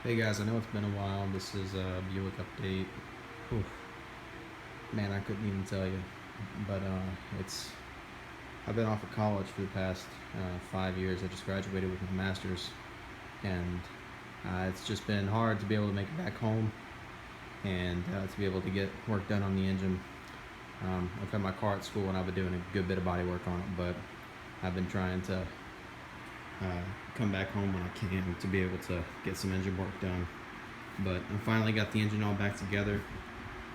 Hey guys, I know it's been a while. This is a Buick update. Oof, man, I couldn't even tell you. But it's I've been off of college for the past 5 years. I just graduated with my master's, and it's just been hard to be able to make it back home and to be able to get work done on the engine. I've had my car at school and I've been doing a good bit of body work on it, but I've been trying to come back home when I can to be able to get some engine work done. But I finally got the engine all back together.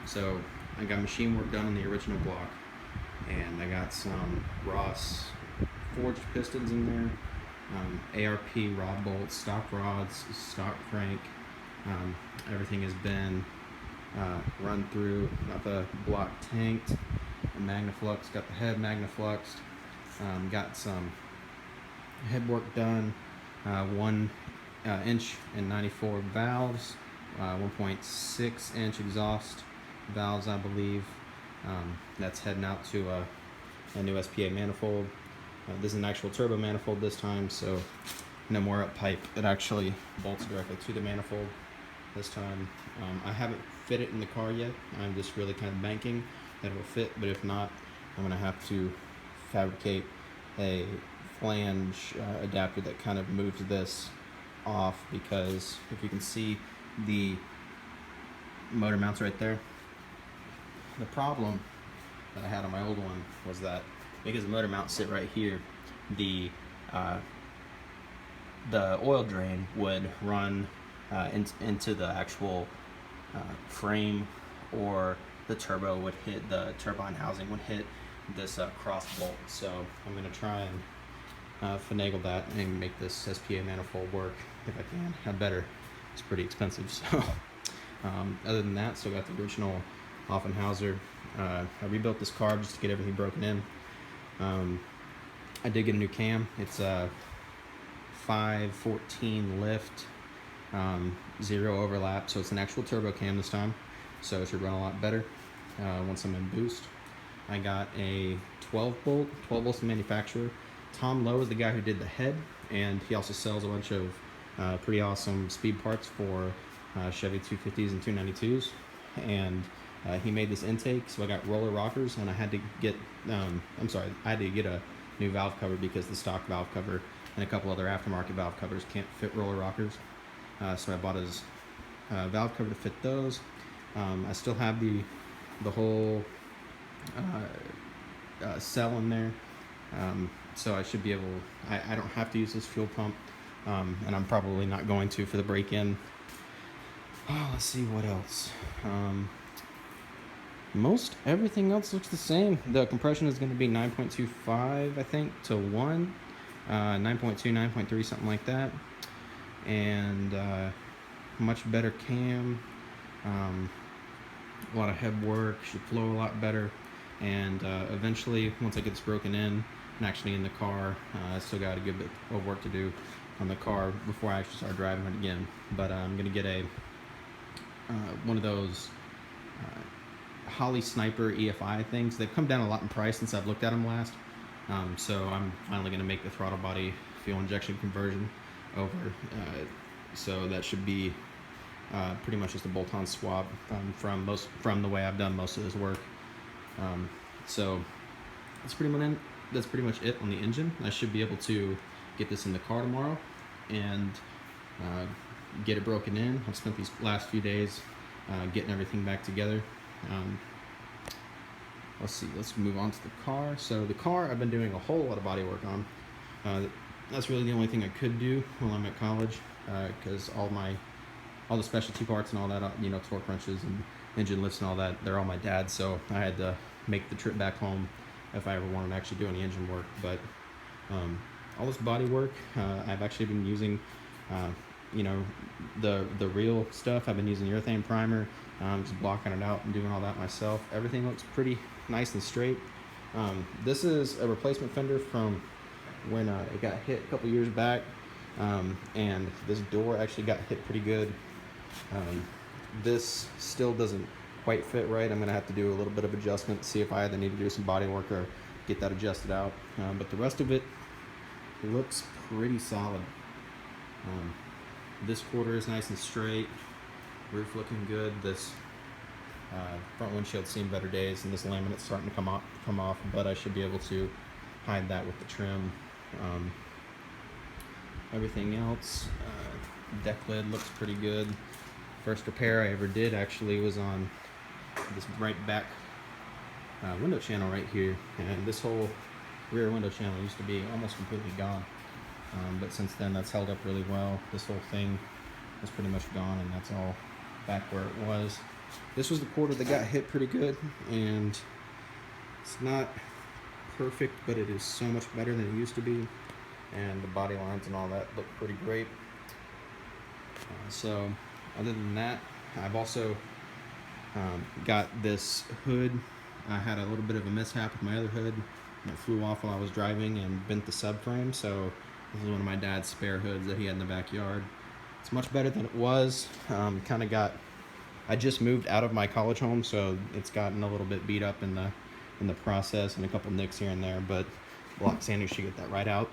So I got machine work done on the original block, and I got some Ross forged pistons in there, ARP rod bolts, stock rods, stock crank. Everything has been run through. Got the block tanked, magnaflux. Got the head magnafluxed. Got some head work done. 1 inch and 94 valves, 1.6 inch exhaust valves, I believe. That's heading out to a new SPA manifold. This is an actual turbo manifold this time, so no more up pipe. It actually bolts directly to the manifold this time. I haven't fit it in the car yet. I'm just really kind of banking that it will fit, but if not, I'm going to have to fabricate a flange adapter that kind of moves this off, because if you can see the motor mounts right there, the problem that I had on my old one was that because the motor mounts sit right here, the oil drain would run into the actual frame, or the turbo would hit, the turbine housing would hit this cross bolt. So I'm going to try and finagle that and make this SPA manifold work if I can. I better. It's pretty expensive. So other than that, still got the original Offenhauser. I rebuilt this car just to get everything broken in. I did get a new cam. It's a 514 lift, 0 overlap, so it's an actual turbo cam this time, so it should run a lot better once I'm in boost. I got a 12 volts to manufacturer. Tom Lowe is the guy who did the head, and he also sells a bunch of pretty awesome speed parts for Chevy 250s and 292s. And he made this intake, so I got roller rockers, and I had to get I had to get a new valve cover because the stock valve cover and a couple other aftermarket valve covers can't fit roller rockers. So I bought his valve cover to fit those. I still have the whole cell in there. So I should be able, I don't have to use this fuel pump, and I'm probably not going to for the break-in. Oh, let's see what else. Most everything else looks the same. The compression is going to be 9.25, I think, to 1, 9.2, 9.3, something like that. And much better cam, a lot of head work, should flow a lot better. And eventually, once I get this broken in and actually in the car, I still got a good bit of work to do on the car before I actually start driving it again. But I'm going to get a one of those Holly Sniper EFI things. They've come down a lot in price since I've looked at them last. So I'm finally going to make the throttle body fuel injection conversion over. So that should be pretty much just a bolt-on swap from the way I've done most of this work. So that's pretty much it on the engine. I should be able to get this in the car tomorrow and get it broken in. I've spent these last few days getting everything back together. Let's move on to the car. So the car, I've been doing a whole lot of body work on. That's really the only thing I could do while I'm at college, because all the specialty parts and all that, torque wrenches and engine lifts and all that, they're all my dad's. So I had to make the trip back home if I ever wanted to actually do any engine work. But all this body work, I've actually been using, the real stuff. I've been using urethane primer, just blocking it out and doing all that myself. Everything looks pretty nice and straight. This is a replacement fender from when it got hit a couple years back, and this door actually got hit pretty good. This still doesn't quite fit right. I'm going to have to do a little bit of adjustment, see if I either need to do some body work or get that adjusted out. But the rest of it looks pretty solid. This quarter is nice and straight. Roof looking good. This front windshield's seen better days, and this laminate's starting to come off, but I should be able to hide that with the trim. Everything else, deck lid looks pretty good. First repair I ever did actually was on this right back window channel right here, and this whole rear window channel used to be almost completely gone, but since then that's held up really well. This whole thing is pretty much gone, and that's all back where it was. This was the quarter that got hit pretty good, and it's not perfect, but it is so much better than it used to be, and the body lines and all that look pretty great. So other than that, I've also got this hood. I had a little bit of a mishap with my other hood. It flew off while I was driving and bent the subframe, so this is one of my dad's spare hoods that he had in the backyard. It's much better than it was. I just moved out of my college home, so it's gotten a little bit beat up in the process, and a couple nicks here and there, but block sanders should get that right out.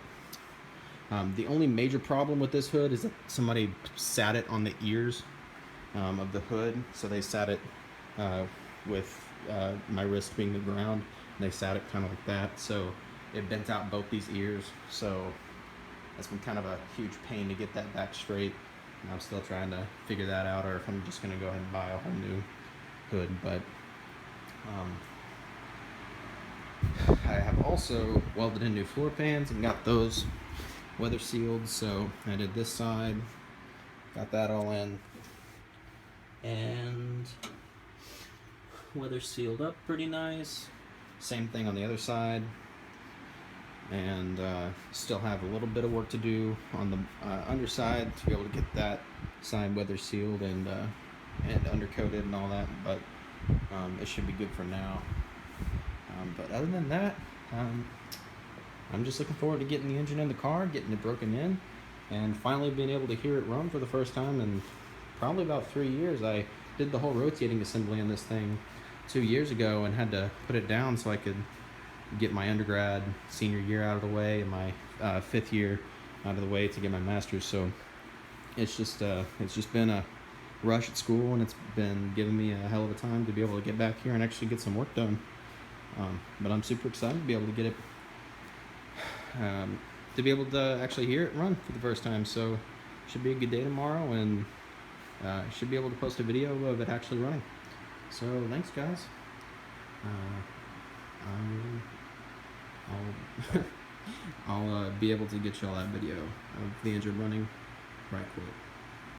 The only major problem with this hood is that somebody sat it on the ears of the hood, so they sat it with my wrist being the ground, and they sat it kind of like that, so it bent out both these ears, so that's been kind of a huge pain to get that back straight, and I'm still trying to figure that out, or if I'm just going to go ahead and buy a whole new hood. But I have also welded in new floor pans and got those weather sealed, so I did this side, got that all in, and weather sealed up pretty nice. Same thing on the other side, and still have a little bit of work to do on the underside to be able to get that side weather sealed and undercoated and all that, but it should be good for now. But other than that, I'm just looking forward to getting the engine in the car, getting it broken in, and finally being able to hear it run for the first time in probably about 3 years. I did the whole rotating assembly on this thing 2 years ago and had to put it down so I could get my undergrad senior year out of the way and my 5th year out of the way to get my master's. So it's just been a rush at school, and it's been giving me a hell of a time to be able to get back here and actually get some work done. But I'm super excited to be able to get it, to be able to actually hear it run for the first time. So should be a good day tomorrow, and should be able to post a video of it actually running. So thanks, guys. I'll be able to get y'all that video of the engine running right quick.